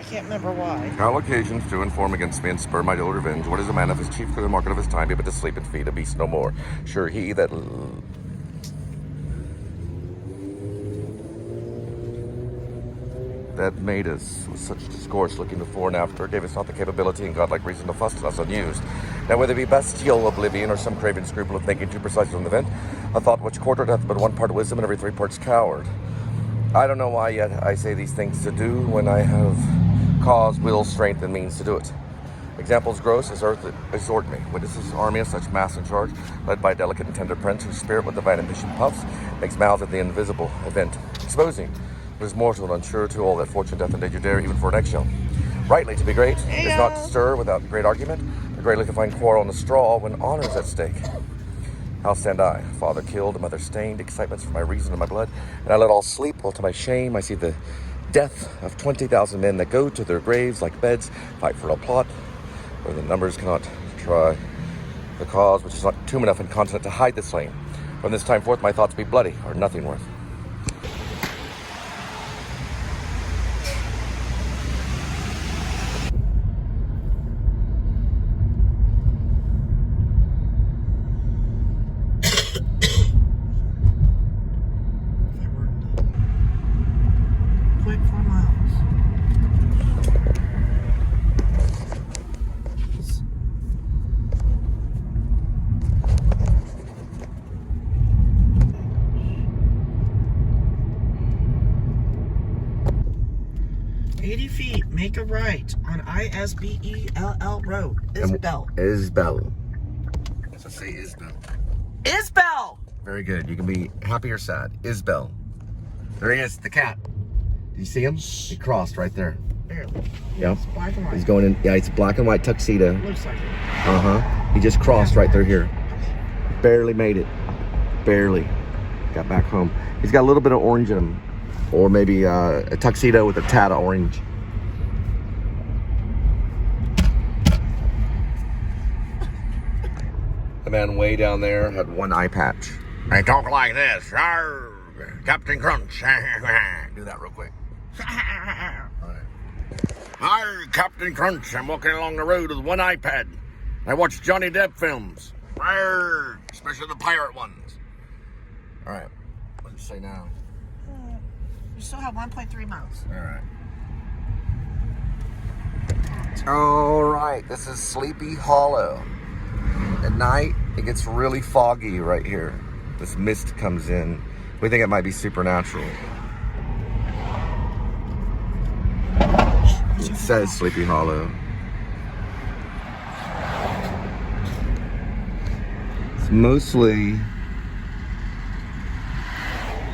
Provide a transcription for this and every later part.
can't remember why. All occasions do inform against me and spur my ill revenge. What is a man of his chief clear market of his time, be but to sleep and feed a beast no more? Sure he that made us with such discourse looking before and after, gave us not the capability and godlike reason to fuss at us unused. Now whether it be bestial oblivion or some craven scruple of thinking too precisely on the event, a thought which quartered hath but one part wisdom and every 3 parts coward. I don't know why yet I say these things to do when I have cause, will, strength, and means to do it. Examples gross as earth exhort me. Witnesses army of such mass and charge, led by a delicate and tender prince, whose spirit with divine ambition puffs, makes mouths at the invisible event, exposing what is mortal and unsure to all that fortune, death, and danger dare, even for an eggshell. Rightly to be great is not to stir without great argument, or greatly to find quarrel in the straw when honor is at stake. How stand I, father killed, mother stained, excitements for my reason and my blood, and I let all sleep, while to my shame I see the death of 20,000 men that go to their graves like beds, fight for a plot, where the numbers cannot try the cause, which is not tomb enough and continent to hide the slain. From this time forth my thoughts be bloody, or nothing worth. Quick 4 miles. 80 feet, make a right on ISBELL Road. Isbell. Isbell. So say Isbell. Isbell! Very good. You can be happy or sad. Isbell. There he is, the cat. Do you see him? He crossed right there. Barely. Yeah. It's black and white. He's going in. Yeah, it's black and white tuxedo. Looks like it. He just crossed right there here. Barely made it. Barely. Got back home. He's got a little bit of orange in him. Or maybe a tuxedo with a tad of orange. The man way down there had one eye patch. I talk like this. Arr, Captain Crunch. Do that real quick. Hi, Captain Crunch. I'm walking along the road with one iPad. I watch Johnny Depp films. Arr, especially the pirate ones. All right. What did you say now? You still have 1.3 miles. All right. This is Sleepy Hollow. At night, it gets really foggy right here. This mist comes in. We think it might be supernatural. It says Sleepy Hollow. It's mostly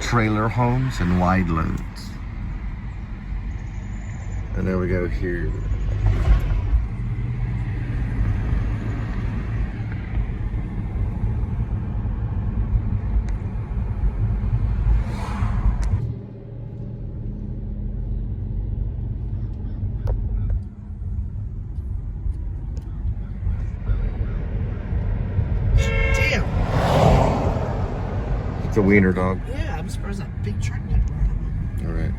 trailer homes and wide loads. And there we go here. Damn. It's a wiener dog. Yeah, I'm surprised that big truck didn't run him. All right.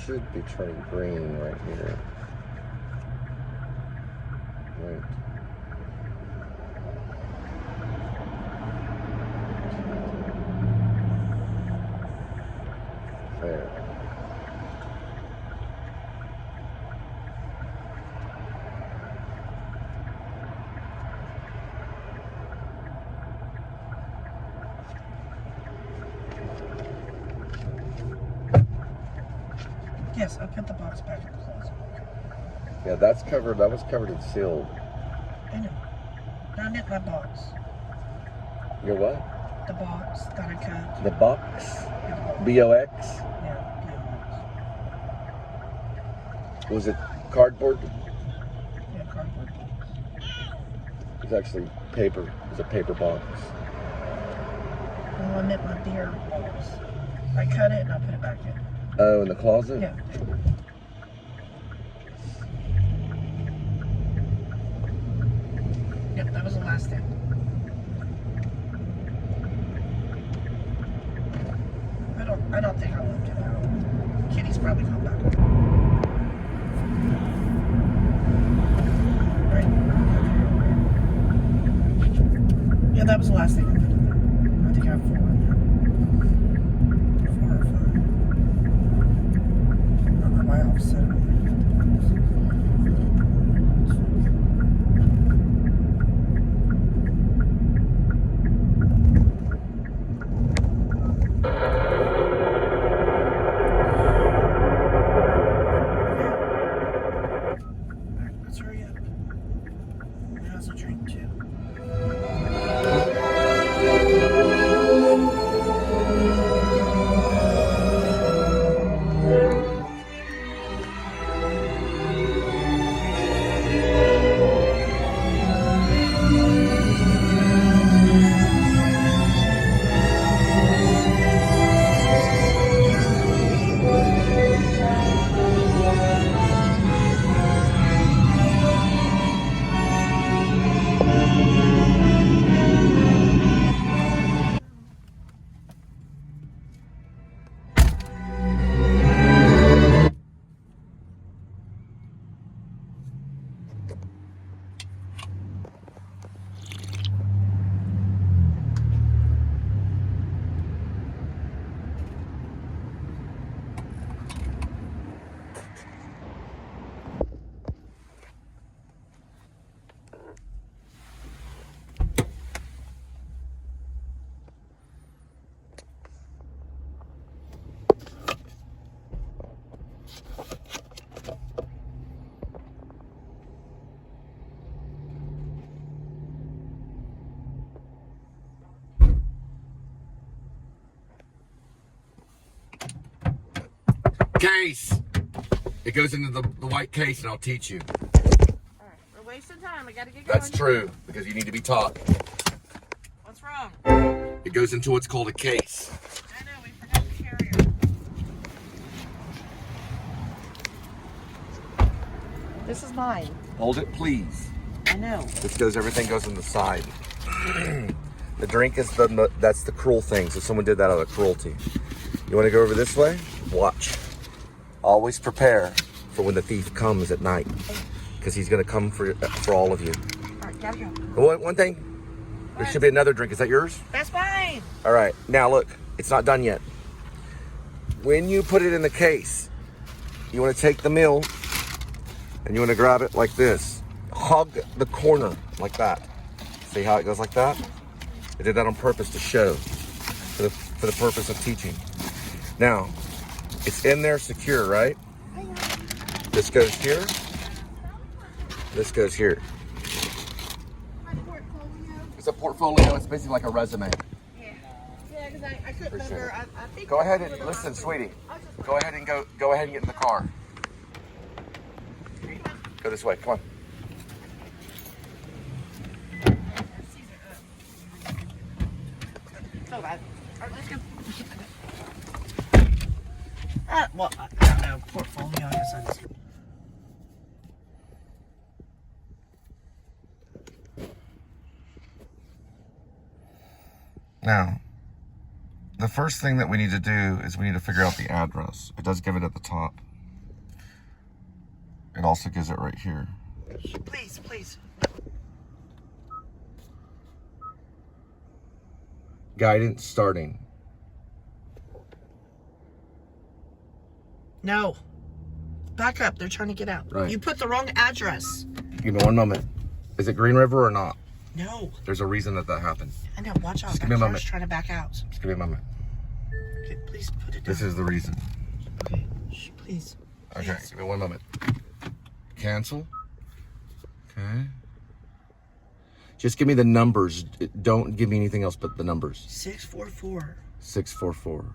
Should be turning green right here. Right. There. Yes, I put the box back in the closet. Yeah, that's covered. That was covered and sealed. I know. Not in my box. Your what? The box that I cut. The box? Yeah. B-O-X? Yeah. Was it cardboard? Yeah, cardboard box. It's actually paper. It's a paper box. Oh, I meant my beer box. I cut it and I put it back in. Oh, in the closet? Yeah. Yep, that was the last thing. I don't think I left it out. Kitty's probably come back. Right. Yeah, that was the last thing I put in there. I think I have 4 in there. 4 or 5. I might offset it. Let's hurry up. It has a drink too. Case! It goes into the white case and I'll teach you. Alright, we're wasting time. I gotta get going. That's true, because you need to be taught. What's wrong? It goes into what's called a case. I know, we forgot the carrier. This is mine. Hold it, please. I know. Everything goes on the side. The drink is that's the cruel thing. So someone did that out of cruelty. You want to go over this way? Watch. Always prepare for when the thief comes at night, because he's going to come for all of you. Alright, gotta go. One thing. There should be another drink. Is that yours? That's mine. All right. Now look, it's not done yet. When you put it in the case, you want to take the meal and you want to grab it like this. Hug the corner like that. See how it goes like that? I did that on purpose to show, for the purpose of teaching. Now, it's in there secure, right? This goes here. This goes here. It's a portfolio. It's basically like a resume. Yeah, because I couldn't remember. I think. Go ahead and listen, sweetie. Go ahead and go ahead and get in the car. Go this way. Come on. So bad. All right, let's go. Well, I don't know. Portfolio, I guess I just. Now, the first thing that we need to do is we need to figure out the address. It does give it at the top. It also gives it right here. Please, please. Guidance starting. No. Back up. They're trying to get out. Right. You put the wrong address. Give me one moment. Is it Green River or not? No. There's a reason that happened. I know. Watch out. Just That give me a car's moment. trying to back out. Just give me a moment. Okay, please put it down. This is the reason. Okay. Shh, please. Okay, Please. give me one moment. Cancel. Okay. Just give me the numbers. Don't give me anything else but the numbers. 644. 644.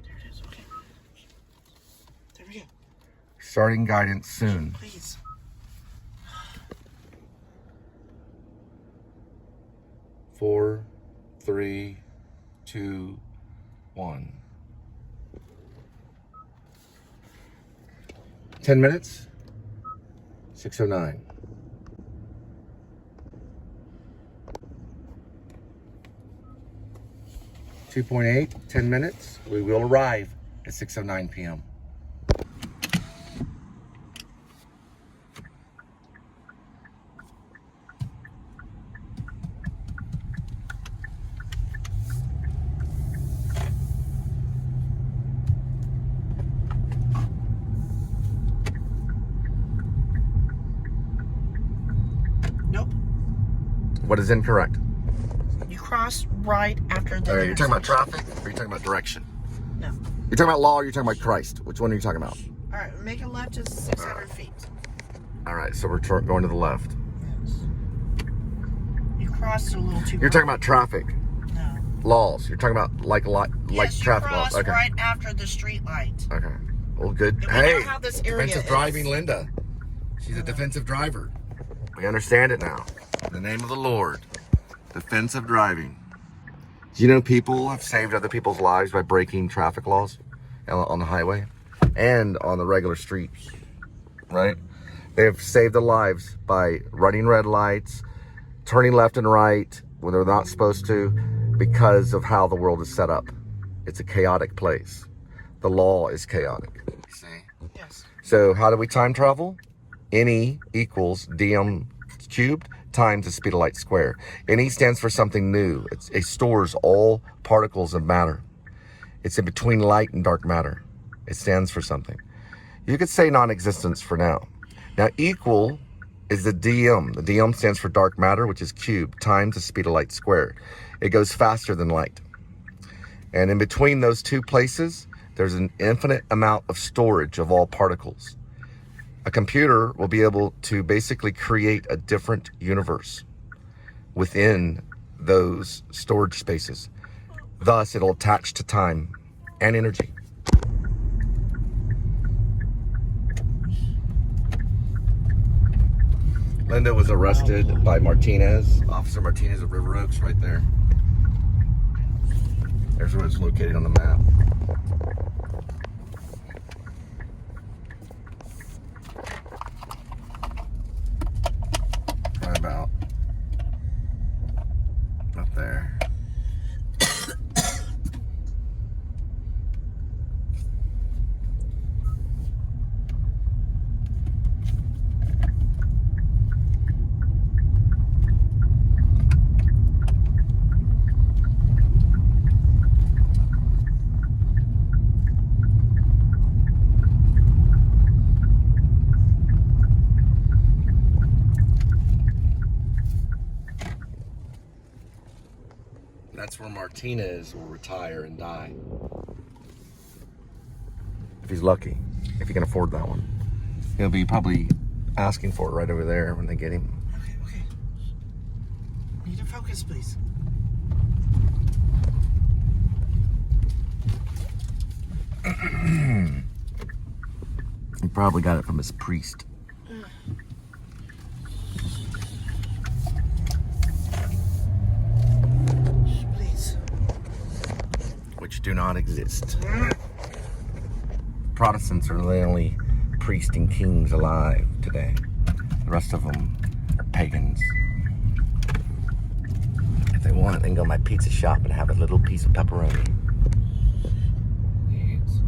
There it is. Okay. There we go. Starting guidance soon. Please. Four, 3, 2, 1. 10 minutes. 6:09. 2.8. 10 minutes. We will arrive at 6:09 p.m. Nope. What is incorrect? You crossed right after the. Are you talking about traffic or are you talking about direction? No. You're talking about law or you're talking about Christ? Which one are you talking about? All right, make a left to 600 feet. All right, so we're going to the left. Yes. You crossed a little too. You're talking about traffic No. laws. You're talking about like Yes, traffic you laws. crossed Okay. right after the street light. Okay. Well, good. And we Hey, know how this area defensive is. driving, Linda. She's a defensive driver. We understand it now. In the name of the Lord, defensive driving. Do you know people have saved other people's lives by breaking traffic laws on the highway and on the regular streets, right? They have saved their lives by running red lights, turning left and right when they're not supposed to because of how the world is set up. It's a chaotic place. The law is chaotic. You see? Yes. So how do we time travel? NE equals dm cubed times the speed of light squared. NE stands for something new. It stores all particles of matter. It's in between light and dark matter. It stands for something. You could say non-existence for now. Now equal is the dm. The dm stands for dark matter, which is cubed times the speed of light squared. It goes faster than light. And in between those two places, there's an infinite amount of storage of all particles. A computer will be able to basically create a different universe within those storage spaces. Thus, it'll attach to time and energy. Linda was arrested by Martinez, Officer Martinez of River Oaks, right there. There's where it's located on the map. Right about up there. That's where Martinez will retire and die. If he's lucky, if he can afford that one. He'll be probably asking for it right over there when they get him. Okay. Need to focus, please. He probably got it from his priest. Please. Which do not exist. Protestants are the only priests and kings alive today. The rest of them are pagans. If they want, they can go to my pizza shop and have a little piece of pepperoni. Yes.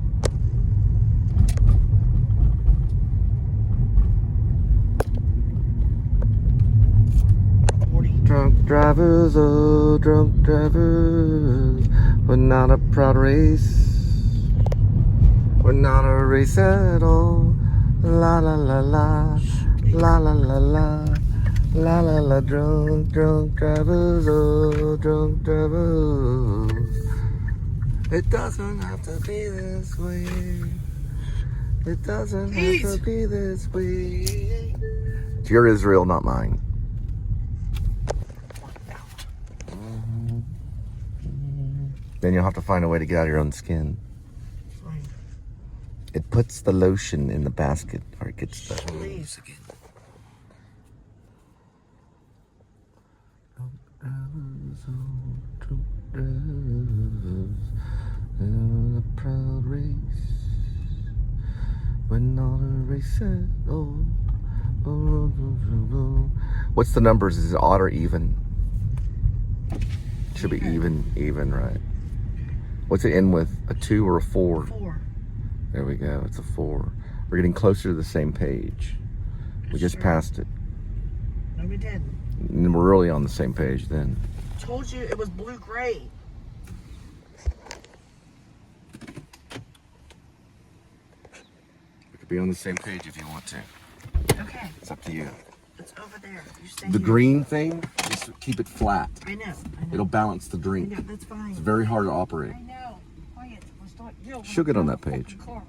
Drunk drivers, oh drunk drivers, we're not a proud race. We're not a race at all. La la la la, la la la la, la la la. Drunk drivers, oh drunk drivers. It doesn't have to be this way. It doesn't Please. have to be this way. It's your Israel, not mine. Then you'll have to find a way to get out of your own skin. Fine. It puts the lotion in the basket, or it gets the Please. again. A proud race, when all the race said, oh. What's the numbers? Is it odd or even? Should be even, right? What's it end with? A 2 or a 4? 4. There we go. It's a 4. We're getting closer to the same page. We just passed it. No, we didn't. And we're really on the same page then. Told you it was blue-gray. We could be on the same page if you want to. Okay. It's up to you. It's over there. You stay The here. green thing, just keep it flat. I know. It'll balance the drink. I know, that's fine. It's very hard to operate. I know. Quiet. We're start. She'll get on that page. Car.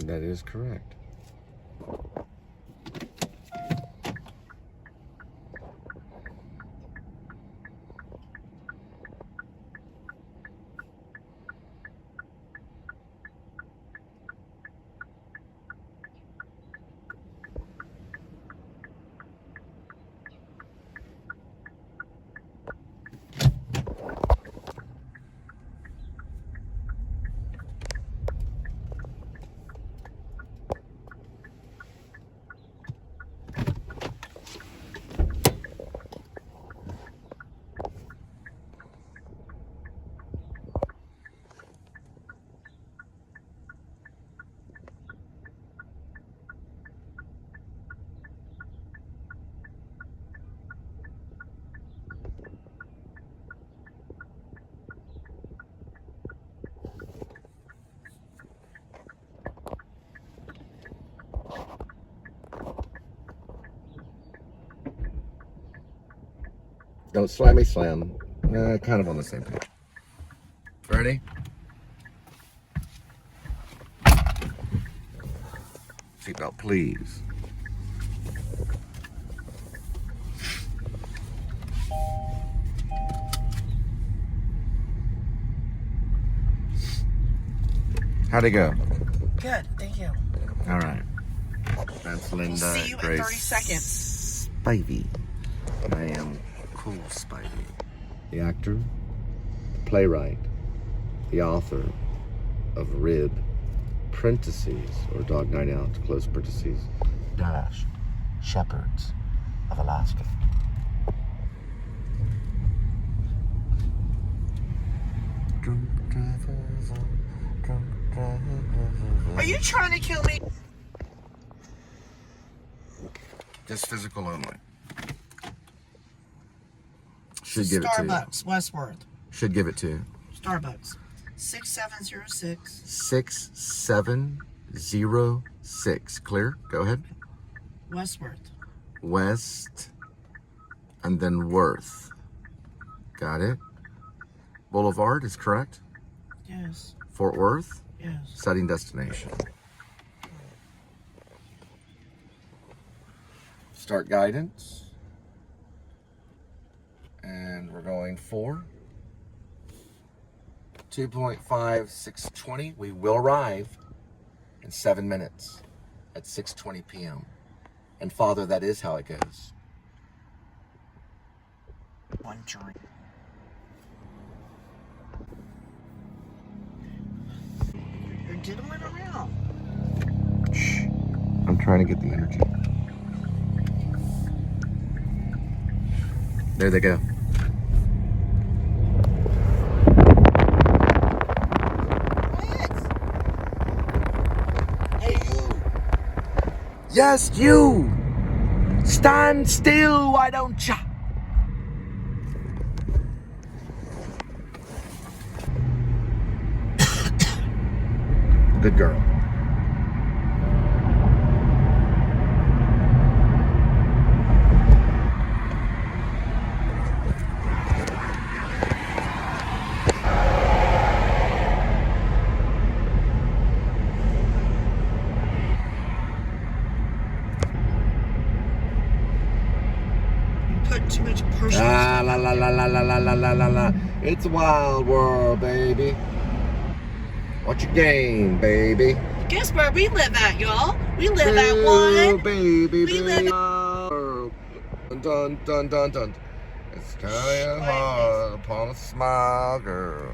That is correct. Don't slammy slam. Kind of on the same page. Ready? Seatbelt, please. How'd it go? Good. Thank you. All right. That's Linda. We'll see you in 30 seconds. Spivey. I am Cole Spivey. The actor, the playwright, the author of Rib, parentheses, or Dog Night Out, close parentheses, dash, Shepherds of Alaska. Drunk drivers, drunk drivers. Are you trying to kill me? Just physical only. Should give it to you. Starbucks, Westworth. Should give it to you. Starbucks. 6706. 6706. Clear? Go ahead. Westworth. West and then Worth. Got it. Boulevard is correct. Yes. Fort Worth. Yes. Setting destination. Start guidance. And we're going for 2.5620. We will arrive in 7 minutes at 6:20 p.m. And Father, that is how it goes. One joint. You're diddling around. Shh. I'm trying. trying to get the energy. There they go. Hey, you. Yes, you. Stand still, why don't ya? Good girl. Put too much personal La stuff la out la there. la la la la la la la. It's a wild world, baby. What's your game, baby? Guess where we live at, y'all? We live at Ooh, one. baby, We live dun dun dun dun dun. It's kind of hard upon a smile, girl.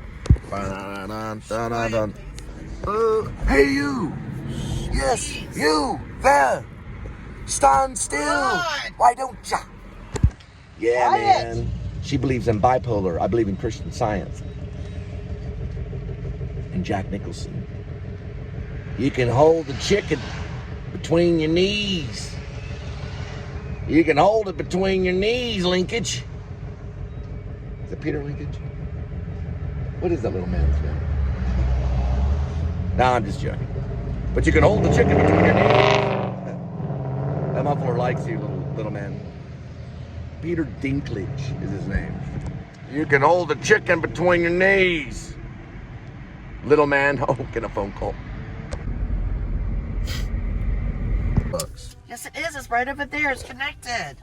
Dun dun dun dun dun. Hey you! Yes, Please. you there! Stand still! God. Why don't ya? Yeah, Quiet. man. She believes in bipolar. I believe in Christian Science. And Jack Nicholson. You can hold the chicken between your knees. You can hold it between your knees, Linkage. Is it Peter Linkage? What is that little man's name? No, I'm just joking. But you can hold the chicken between your knees. That muffler likes you, little man. Peter Dinklage is his name. You can hold the chicken between your knees. Little man, oh, get a phone call. Bucks. Yes, it is. It's right over there. It's connected.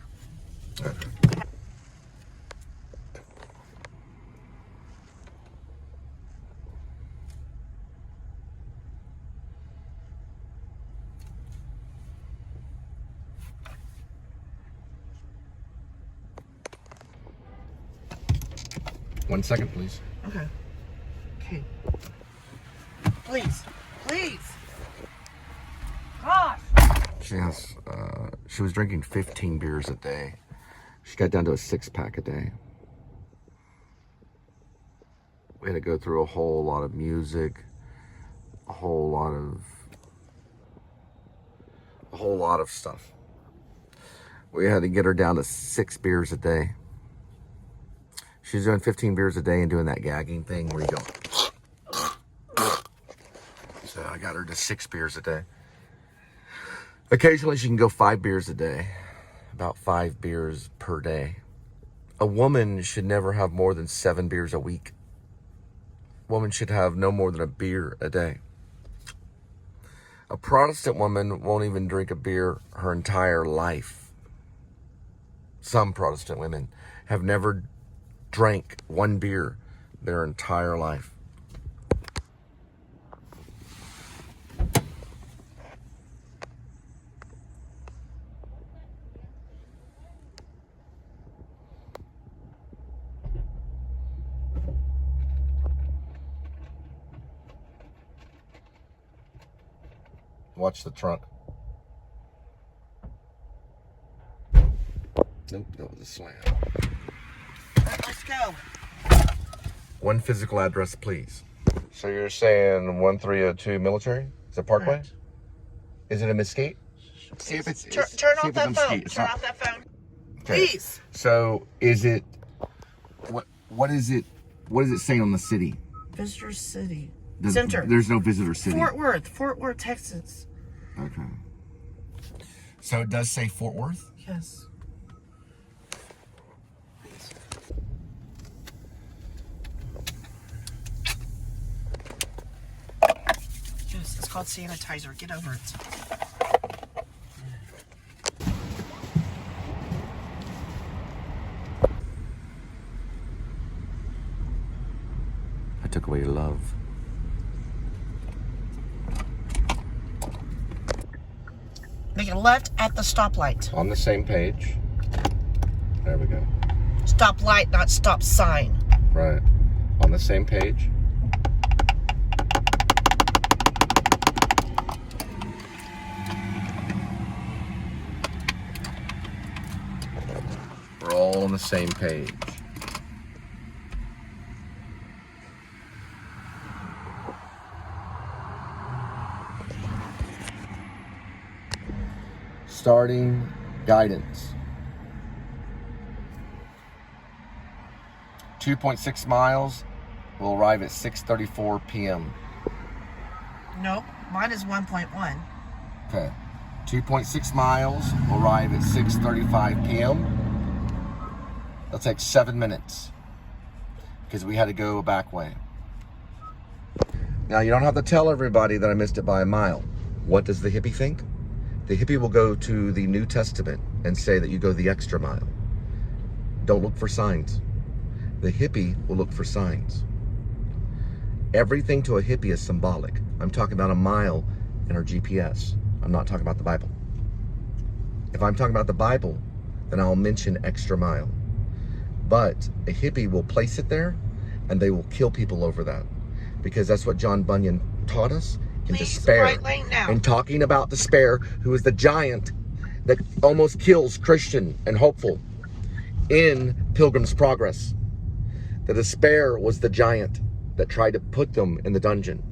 One second, please. Okay. Okay. Please. Please. Gosh. She was drinking 15 beers a day. She got down to a 6-pack a day. We had to go through a whole lot of music, a whole lot of stuff. We had to get her down to 6 beers a day. She's doing 15 beers a day and doing that gagging thing where you go. So I got her to 6 beers a day. Occasionally she can go 5 beers a day, about 5 beers per day. A woman should never have more than 7 beers a week. A woman should have no more than a beer a day. A Protestant woman won't even drink a beer her entire life. Some Protestant women have never drank 1 beer their entire life. Watch the trunk. Nope, that was a slam. Right, let's go. One physical address, please. So you're saying 1302 Military? Is it Parkway? Correct. Is it a Mesquite? See if it's Turn see off if it's a that phone. Mesquite. It's Turn not. off that phone. Okay. Please. So is it what is it? What does it say on the city? Visitor City. There's, Center. There's no visitor city. Fort Worth, Texas. Okay. So it does say Fort Worth? Yes. Yes, it's called sanitizer. Get over it. I took away your love. Make a left at the stoplight. On the same page. There we go. Stoplight, not stop sign. Right. On the same page. all on the same page. Starting guidance. 2.6 miles. We'll arrive at 6:34 p.m. Nope, mine is 1.1. Okay. 2.6 miles. We'll arrive at 6:35 p.m. That'll take 7 minutes because we had to go a back way. Now, you don't have to tell everybody that I missed it by a mile. What does the hippie think? The hippie will go to the New Testament and say that you go the extra mile. Don't look for signs. The hippie will look for signs. Everything to a hippie is symbolic. I'm talking about a mile in our GPS. I'm not talking about the Bible. If I'm talking about the Bible, then I'll mention extra mile. But a hippie will place it there and they will kill people over that. Because that's what John Bunyan taught us in despair. Right lane now. And talking about despair, who is the giant that almost kills Christian and hopeful in Pilgrim's Progress. The despair was the giant that tried to put them in the dungeon.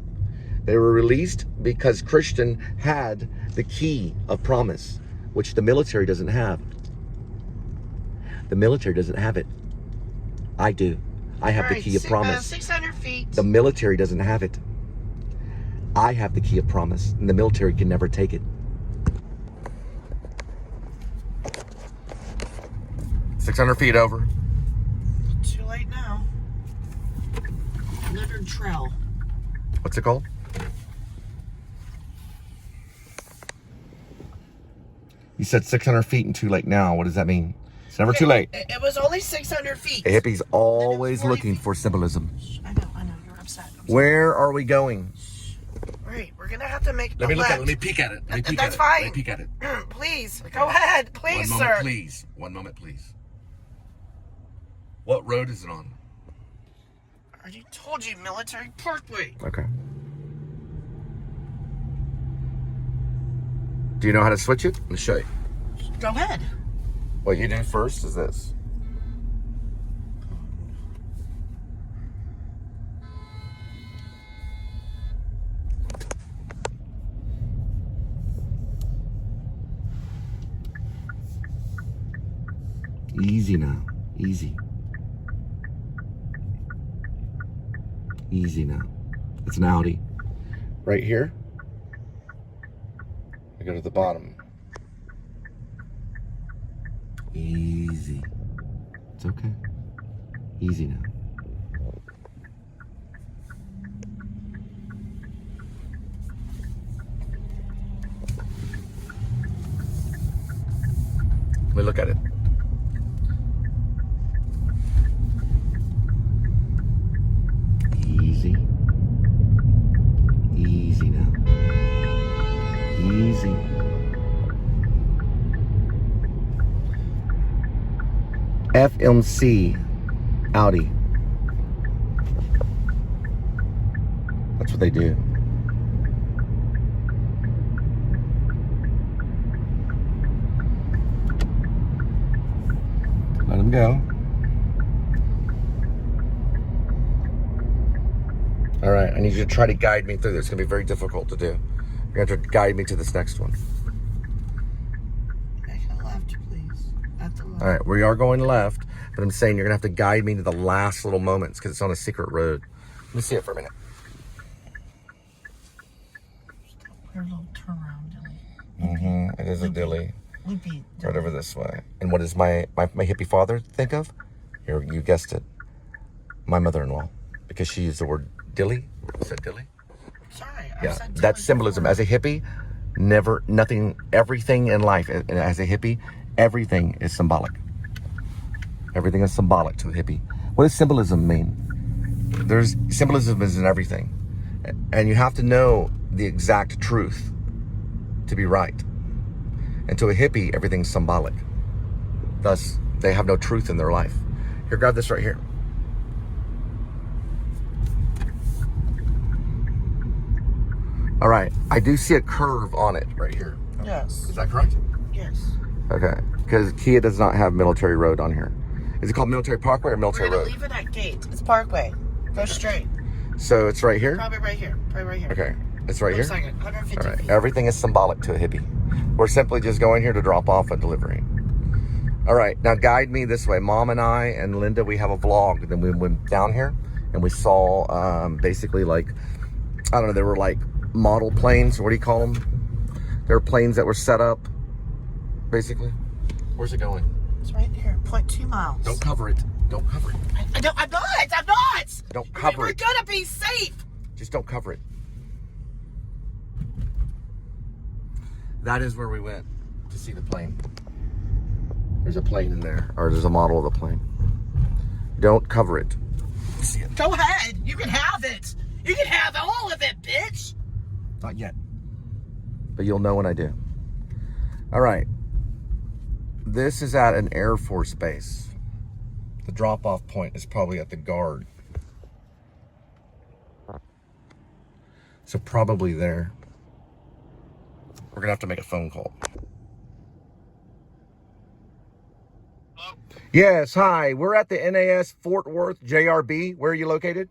They were released because Christian had the key of promise, which the military doesn't have. The military doesn't have it. I do. I have the key of promise. 600 feet. The military doesn't have it. I have the key of promise, and the military can never take it. 600 feet over. Too late now. Littered trail. What's it called? You said 600 feet and too late now. What does that mean? It's never too late. It was only 600 feet. A hippie's always looking for symbolism. I know. You're upset. Where are we going? Right, we're gonna have to make Let me look at it. Let me peek at it. That's fine. Let me peek at it. Please, go ahead. Please, One sir. moment, please. 1 moment, please. What road is it on? I already told you, Military Parkway. Okay. Do you know how to switch it? Let me show you. Go ahead. What you do first is this. Easy now. Easy. Easy now. It's an Audi. Right here. I go to the bottom. Easy. It's okay. Easy now. Let me look at it. Easy. Easy now. Easy. FMC Audi. That's what they do. Let them go. All right, I need you to try to guide me through this. It's gonna be very difficult to do. You're gonna have to guide me to this next one. Make a left, please. At the left. All right, we are going left, but I'm saying you're gonna have to guide me to the last little moments because it's on a secret road. Let me see it for a minute. Weird little turnaround, Dilly. Mm-hmm. It is a dilly. Loopy. Right over this way. And what does my hippie father think of? You guessed it. My mother-in-law, because she used the word dilly. You said dilly? Sorry, I Yeah, said that's dilly symbolism. before. As a hippie, everything in life, and as a hippie, everything is symbolic. Everything is symbolic to a hippie. What does symbolism mean? Symbolism is in everything. And you have to know the exact truth to be right. And to a hippie, everything's symbolic. Thus, they have no truth in their life. Here, grab this right here. All right, I do see a curve on it right here. Yes. Is that correct? Yes. Okay, because Kia does not have Military Road on here. Is it called Military Parkway or Military We're Road? gonna leave it at gate. It's Parkway. Go straight. So it's right here? Probably right here. Probably right here. Okay, it's right Looks here? like it. 150 All right, feet. everything is symbolic to a hippie. We're simply just going here to drop off a delivery. All right, now guide me this way. Mom and I and Linda, we have a vlog. Then we went down here and we saw basically like, I don't know, there were like model planes. What do you call them? There were planes that were set up, basically. Where's it going? It's right here. 0.2 miles. Don't cover it. Don't cover it. I'm not. I'm not. Don't cover We're it. gonna be safe. Just don't cover it. That is where we went to see the plane. There's a plane in there, or there's a model of the plane. Don't cover it. See it. Go ahead. You can have it. You can have all of it, bitch. Not yet. But you'll know when I do. All right. This is at an Air Force base. The drop-off point is probably at the guard. So probably there. We're gonna have to make a phone call. Hello? Yes, hi. We're at the NAS Fort Worth JRB. Where are you located?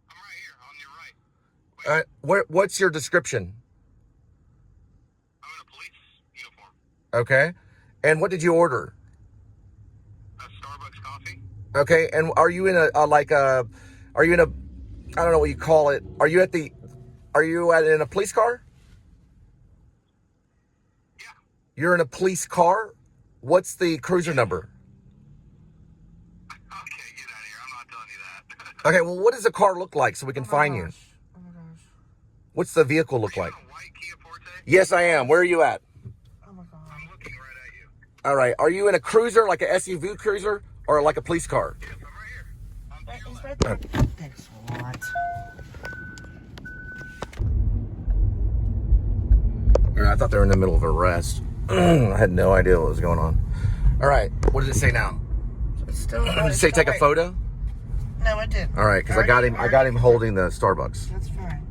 I'm right here, on your right. What's your description? I'm in a police uniform. Okay. And what did you order? A Starbucks coffee? Okay. And are you in are you in a, I don't know what you call it. Are you in a police car? Yeah. You're in a police car? What's the cruiser number? Okay, get out of here. I'm not telling you that. Okay, well, what does the car look like so we can find you? Oh my gosh. What's the vehicle look Are you like? in a white Kia Forte? Yes, I am. Where are you at? Oh my god. I'm looking right at you. All right. Are you in a cruiser, like a SUV cruiser, or like a police car? Yes, I'm right here. I'm Right, to your it's left. right there. Thanks a lot. All right, I thought they were in the middle of a arrest. I had no idea what was going on. All right. What does it say now? It's still. Did it say take a photo? No, it didn't. All right, because I got him holding the Starbucks. That's fine.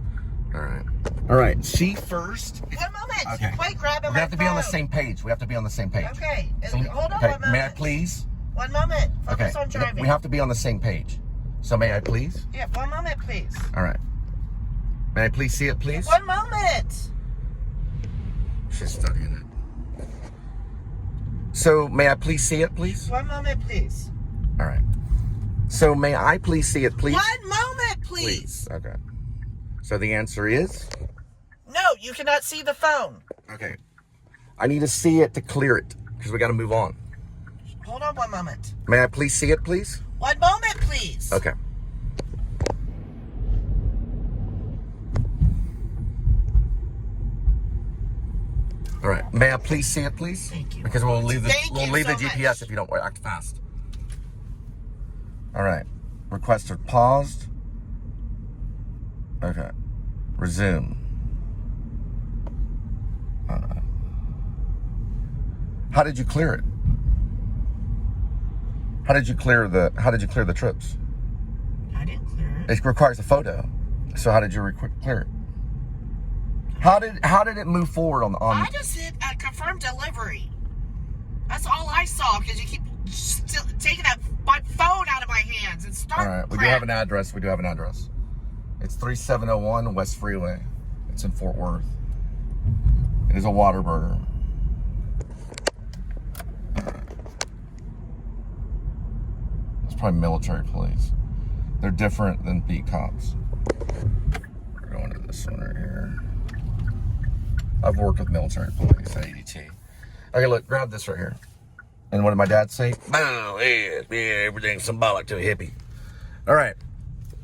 All right. All right. She first. One moment. Okay. Wait, grabbing We my have to be on the phone. same page. We have to be on the same page. Okay. So, Hold on okay. one moment. May I please? One moment. Okay. Focus on driving. We have to be on the same page. So may I please? Yeah, one moment, please. All right. May I please see it, please? One moment. She's studying it. So may I please see it, please? One moment, please. All right. So may I please see it, please? One moment, please. Okay. So the answer is? No, you cannot see the phone. Okay. I need to see it to clear it because we got to move on. Hold on one moment. May I please see it, please? One moment, please. Okay. All right. May I please see it, please? Thank you. Because we'll leave the Thank you the so GPS much. if you don't act fast. All right. Request are paused. Okay. Resume. All right. How did you clear it? How did you clear the trips? I didn't clear it. It requires a photo. So how did you clear it? How did it move forward on? I just hit confirm delivery. That's all I saw because you keep still taking my phone out of my hands and start. All right, we do have an address. It's 3701 West Freeway. It's in Fort Worth. It is a Whataburger. It's probably military police. They're different than beat cops. We're going to this one right here. I've worked with military police at ADT. Okay, look, grab this right here. And what did my dad say? Oh, yeah, everything's symbolic to a hippie. All right.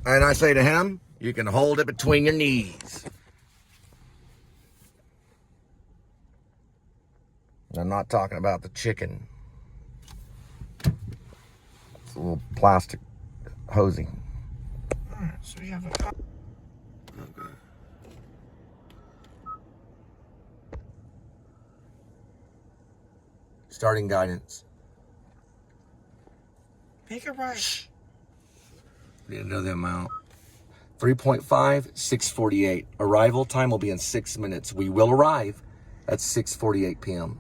And I say to him, you can hold it between your knees. I'm not talking about the chicken. It's a little plastic hosing. All right, so we have a. Okay. Starting guidance. Make it right. Need to know the amount. 3.5, 6:48. Arrival time will be in 6 minutes. We will arrive at 6:48 p.m.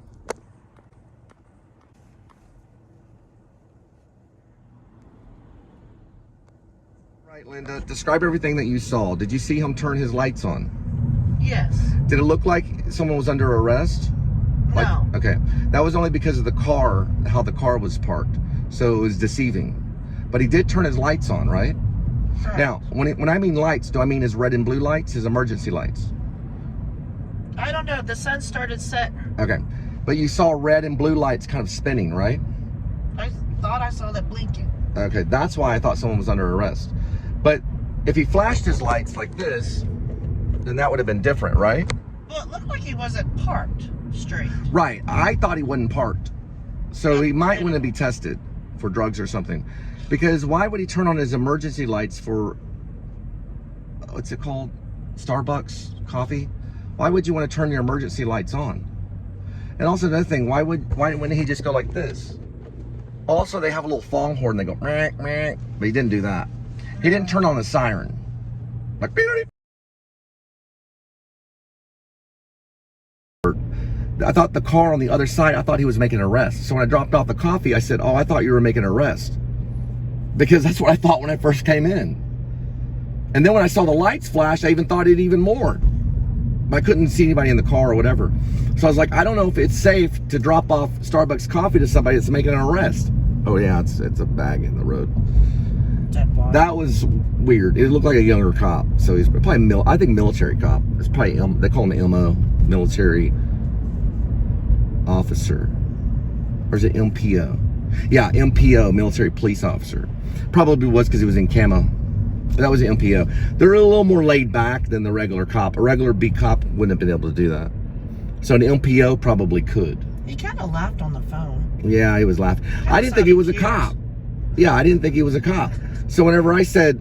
Linda, describe everything that you saw. Did you see him turn his lights on? Yes. Did it look like someone was under arrest? No. Okay. That was only because of the car, how the car was parked. So it was deceiving. But he did turn his lights on, right? Correct. Now, when I mean lights, do I mean his red and blue lights, his emergency lights? I don't know. The sun started setting. Okay. But you saw red and blue lights kind of spinning, right? I thought I saw that blinking. Okay, that's why I thought someone was under arrest. But if he flashed his lights like this, then that would have been different, right? Well, it looked like he wasn't parked straight. Right. I thought he wasn't parked. So he might want to be tested for drugs or something. Because why would he turn on his emergency lights for, what's it called? Starbucks coffee? Why would you want to turn your emergency lights on? And also another thing, why wouldn't he just go like this? Also, they have a little foghorn. They go, meh, meh. But he didn't do that. He didn't turn on the siren. Like, beep, beep. I thought the car on the other side, I thought he was making an arrest. So when I dropped off the coffee, I said, oh, I thought you were making an arrest. Because that's what I thought when I first came in. And then when I saw the lights flash, I even thought it even more. But I couldn't see anybody in the car or whatever. So I was like, I don't know if it's safe to drop off Starbucks coffee to somebody that's making an arrest. Oh yeah, it's a bag in the road. That was weird. It looked like a younger cop. So he's probably I think military cop. It's probably they call him MO, military officer. Or is it MPO? Yeah, MPO, military police officer. Probably was because he was in camo. That was the MPO. They're a little more laid back than the regular cop. A regular beat cop wouldn't have been able to do that. So an MPO probably could. He kind of laughed on the phone. Yeah, he was laughing. I didn't think he was a cop. Yeah, I didn't think he was a cop. So whenever I said,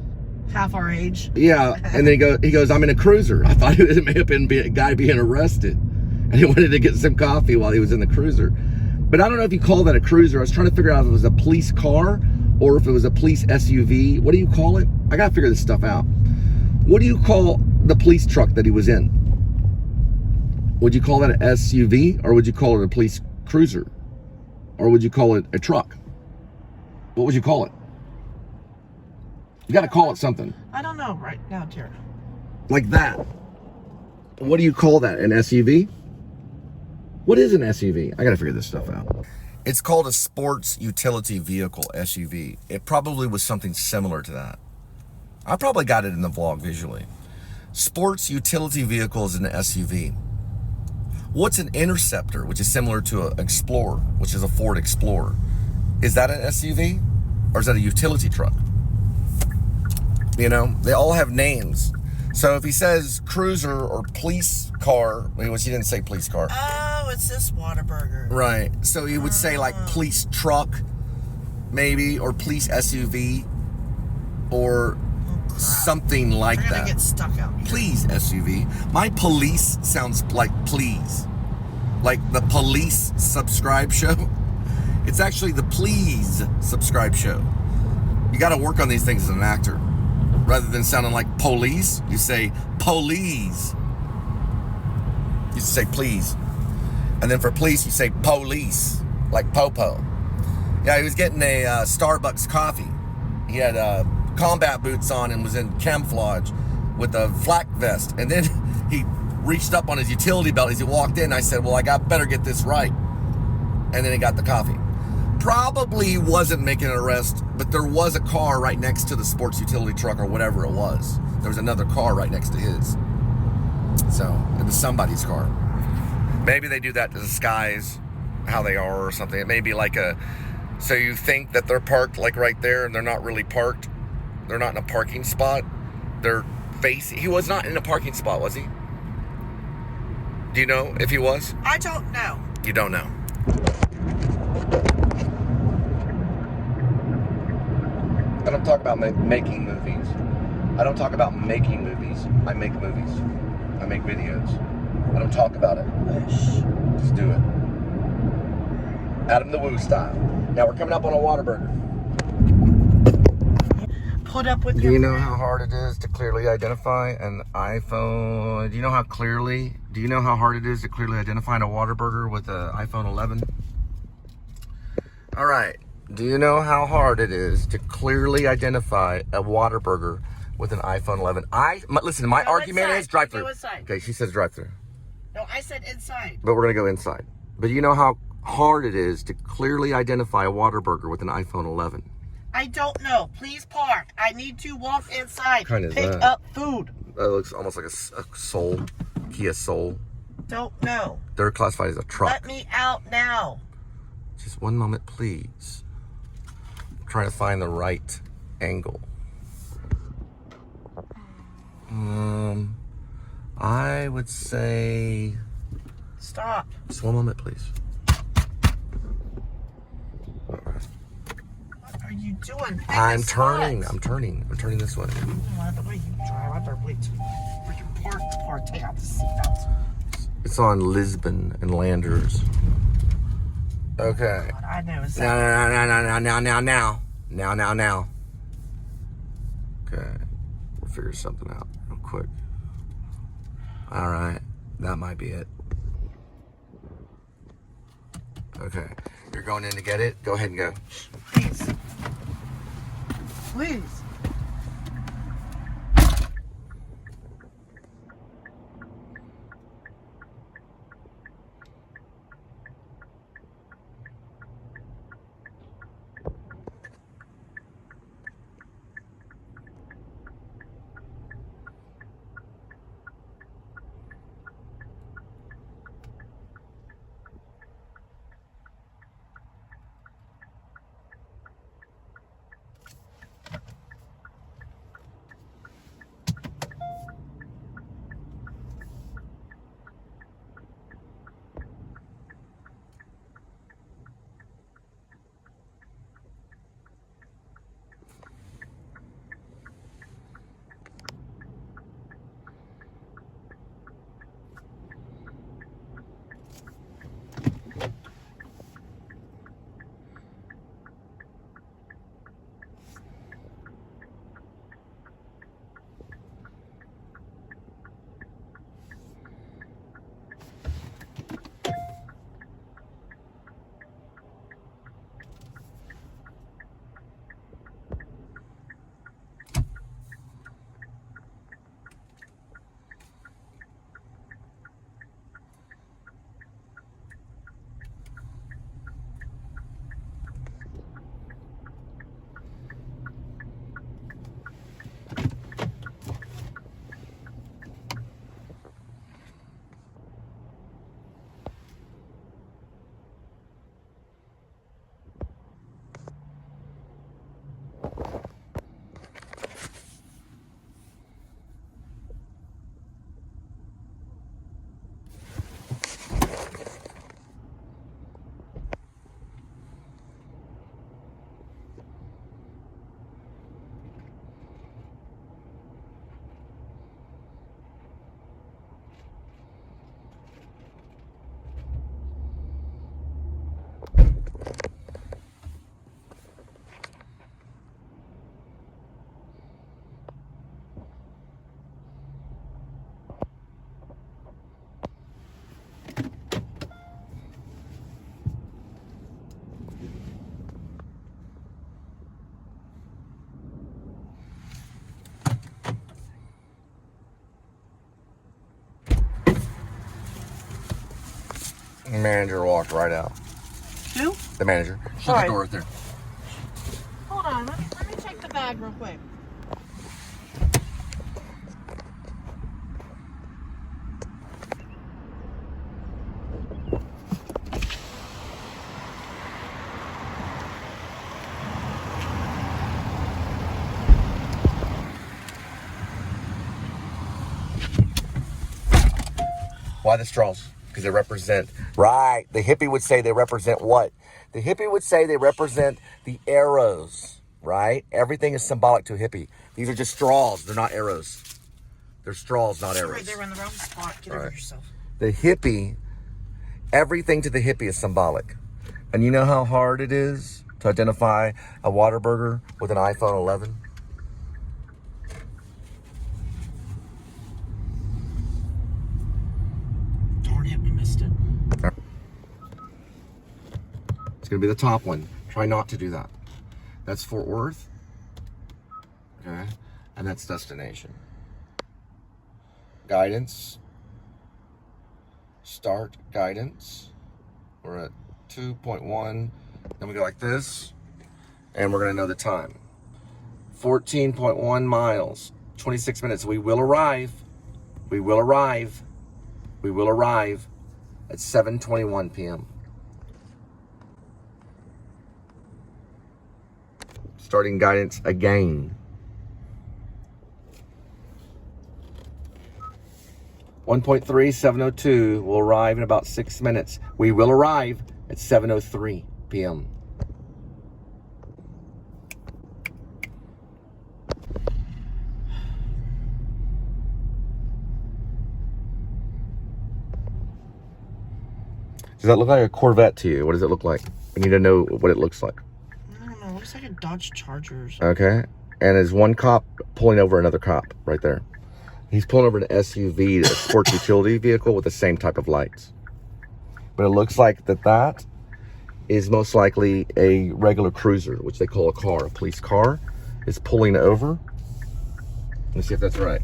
half our age. yeah, and then he goes, I'm in a cruiser. I thought it may have been a guy being arrested. And he wanted to get some coffee while he was in the cruiser. But I don't know if you call that a cruiser. I was trying to figure out if it was a police car or if it was a police SUV. What do you call it? I gotta figure this stuff out. What do you call the police truck that he was in? Would you call that an SUV or would you call it a police cruiser? Or would you call it a truck? What would you call it? You gotta call it something. I don't know right now, dear. Like that. What do you call that? An SUV? What is an SUV? I gotta figure this stuff out. It's called a sports utility vehicle, SUV. It probably was something similar to that. I probably got it in the vlog visually. Sports utility vehicle is an SUV. What's an Interceptor, which is similar to an Explorer, which is a Ford Explorer? Is that an SUV or is that a utility truck? You know, they all have names. So if he says cruiser or police car, which he didn't say police car. Oh, it's this Whataburger. Right. So he would say like police truck, maybe, or police SUV, or something like We're gonna that. get stuck out here. Please SUV. My police sounds like please. Like the police subscribe show. It's actually the please subscribe show. You got to work on these things as an actor. Rather than sounding like police, you say police. You say please. And then for police, you say police, like popo. Yeah, he was getting a Starbucks coffee. He had combat boots on and was in camouflage with a flak vest. And then he reached up on his utility belt as he walked in. I said, well, better get this right. And then he got the coffee. Probably wasn't making an arrest, but there was a car right next to the sports utility truck or whatever it was. There was another car right next to his. So it was somebody's car. Maybe they do that to disguise how they are or something. It may be like so you think that they're parked like right there and they're not really parked. They're not in a parking spot. He was not in a parking spot, was he? Do you know if he was? I don't know. You don't know. I don't talk about making movies. I don't talk about making movies. I make movies. I make videos. I don't talk about it. Just do it. Adam the Woo style. Now we're coming up on a Whataburger. Put up with Do you know how hard it is to clearly identify an iPhone? Do you know how hard it is to clearly identify a Whataburger with an iPhone 11? All right. Do you know how hard it is to clearly identify a Whataburger with an iPhone 11. Listen, my Go argument inside. is drive-through. Go inside. Okay, she says drive-through. No, I said inside. But we're going to go inside. But you know how hard it is to clearly identify a Whataburger with an iPhone 11. I don't know. Please park. I need to walk inside. Kind of pick that. up food. That looks almost like a Soul, Kia Soul. Don't know. They're classified as a truck. Let me out now. Just one moment, please. I'm trying to find the right angle. I would say... Stop. Just one moment, please. What are you doing? Pick I'm a turning. spot. I'm turning this way. The way you drive, I better wait till freaking park the car. Take out the seatbelt. It's on Lisbon and Landers. Okay. God, I know exactly. Now. Okay. We'll figure something out real quick. All right. That might be it. Okay. You're going in to get it? Go ahead and go. Please. Please. The manager walked right out. Who? The manager. Shut All the right. door right there. Hold on. Let me check the bag real quick. Why the straws? Because they represent... Right. The hippie would say they represent what? The hippie would say they represent the arrows, right? Everything is symbolic to a hippie. These are just straws. They're not arrows. They're straws, not arrows. They were in the wrong spot. Get over yourself. The hippie, everything to the hippie is symbolic. And you know how hard it is to identify a Whataburger with an iPhone 11? Darn it, we missed it. It's going to be the top one. Try not to do that. That's Fort Worth. Okay. And that's destination. Guidance. Start guidance. We're at 2.1. Then we go like this. And we're going to know the time. 14.1 miles. 26 minutes. We will arrive. We will arrive. We will arrive at 7:21 p.m. Starting guidance again. 1.3, 7:02. We'll arrive in about 6 minutes. We will arrive at 7:03 p.m. Does that look like a Corvette to you? What does it look like? I need to know what it looks like. I don't know. It looks like a Dodge Charger or something. Okay. And there's one cop pulling over another cop right there. He's pulling over an SUV, a sports utility vehicle with the same type of lights. But it looks like that is most likely a regular cruiser, which they call a car. A police car is pulling over. Let's see if that's right.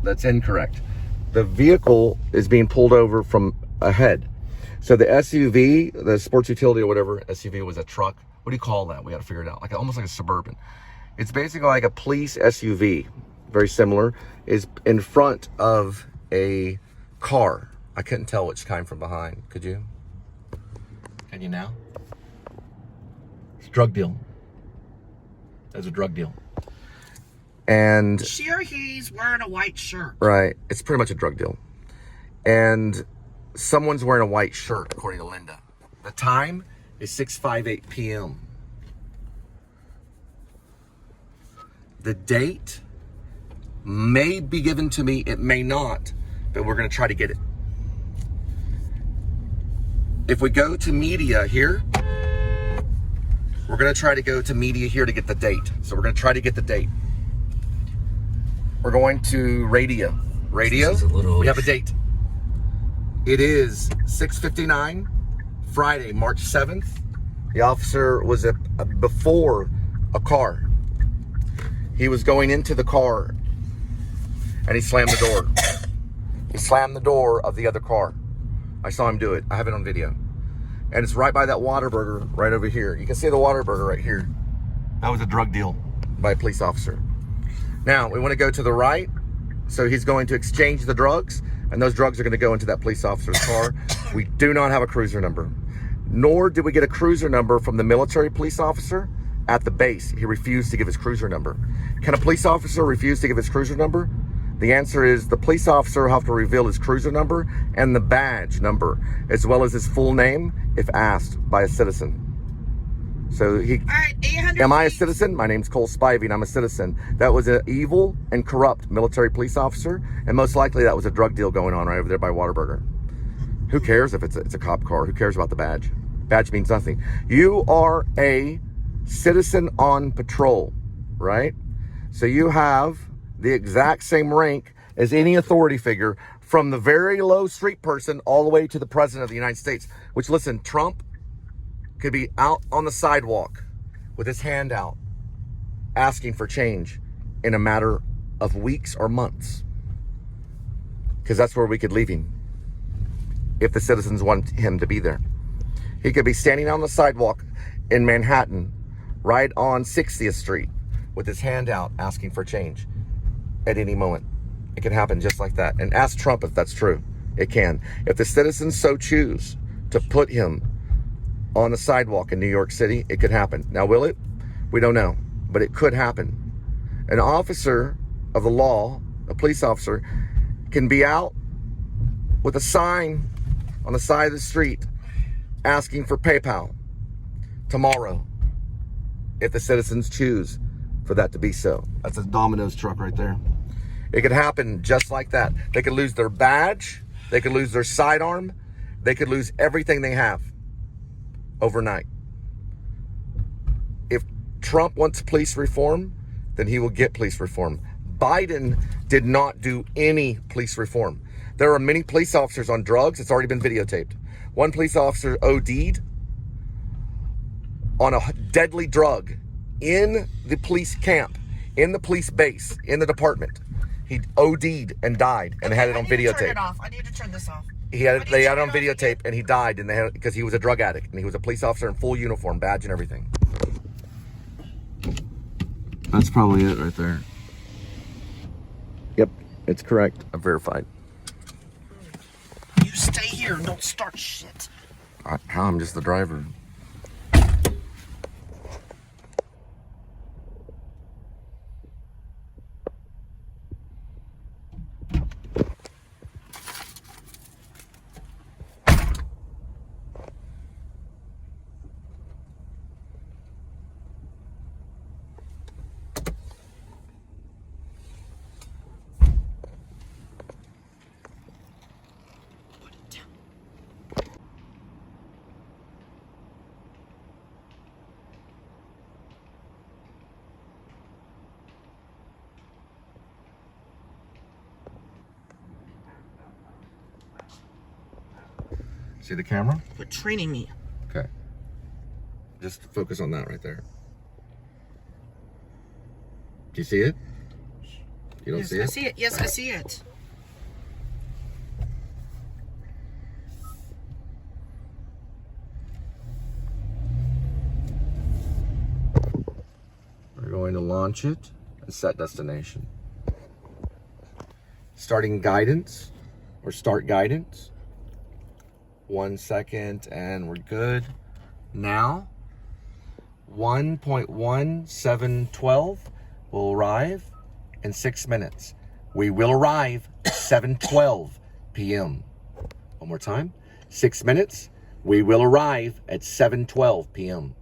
That's incorrect. The vehicle is being pulled over from ahead. So the SUV, the sports utility or whatever, SUV was a truck. What do you call that? We got to figure it out. Like almost like a Suburban. It's basically like a police SUV, very similar, is in front of a car. I couldn't tell which kind from behind. Could you? Can you now? It's a drug deal. That's a drug deal. And Sure, he's wearing a white shirt. right, it's pretty much a drug deal. And someone's wearing a white shirt, according to Linda. The time is 6:58 p.m. The date may be given to me, it may not, but we're going to try to get it. If we go to media here, we're going to try to go to media here to get the date. So we're going to try to get the date. We're going to radio. Radio, we have a date. It is 6:59, Friday, March 7th. The officer was before a car. He was going into the car and he slammed the door. He slammed the door of the other car. I saw him do it. I have it on video. And it's right by that Whataburger right over here. You can see the Whataburger right here. That was a drug deal by a police officer. Now, we want to go to the right. So he's going to exchange the drugs, and those drugs are going to go into that police officer's car. We do not have a cruiser number, nor did we get a cruiser number from the military police officer at the base. He refused to give his cruiser number. Can a police officer refuse to give his cruiser number? The answer is the police officer will have to reveal his cruiser number and the badge number, as well as his full name if asked by a citizen. So he, All right, 800 am I a feet. citizen? My name's Cole Spivey and I'm a citizen. That was an evil and corrupt military police officer, and most likely that was a drug deal going on right over there by Whataburger. Who cares if it's a cop car? Who cares about the badge? Badge means nothing. You are a citizen on patrol, right? So you have the exact same rank as any authority figure, from the very low street person all the way to the president of the United States. Which, listen, Trump could be out on the sidewalk with his hand out asking for change in a matter of weeks or months, because that's where we could leave him if the citizens want him to be there. He could be standing on the sidewalk in Manhattan right on 60th Street with his hand out asking for change at any moment. It can happen just like that. And ask Trump if that's true. It can. If the citizens so choose to put him on the sidewalk in New York City, it could happen. Now, will it? We don't know, but it could happen. An officer of the law, a police officer, can be out with a sign on the side of the street asking for PayPal tomorrow if the citizens choose for that to be so. That's a Domino's truck right there. It could happen just like that. They could lose their badge. They could lose their sidearm. They could lose everything they have overnight. If Trump wants police reform, then he will get police reform. Biden did not do any police reform. There are many police officers on drugs. It's already been videotaped. One police officer OD'd on a deadly drug in the police camp. in the police base, in the department. He OD'd and died, and they had it on I need to turn videotape. it off. I need to turn this off. They had it on videotape, and he died, and because he was a drug addict, and he was a police officer in full uniform, badge, and everything. That's probably it right there. Yep, it's correct. I'm verified. You stay here and don't start shit. I'm just the driver. See the camera? Quit training me. Okay. Just focus on that right there. Do you see it? You don't see it? I see it. Yes, I see it. We're going to launch it and set destination. Starting guidance or start guidance. 1 second and we're good. Now, 1.1712 will arrive in 6 minutes. We will arrive at 7:12 p.m. One more time. 6 minutes. We will arrive at 7:12 p.m.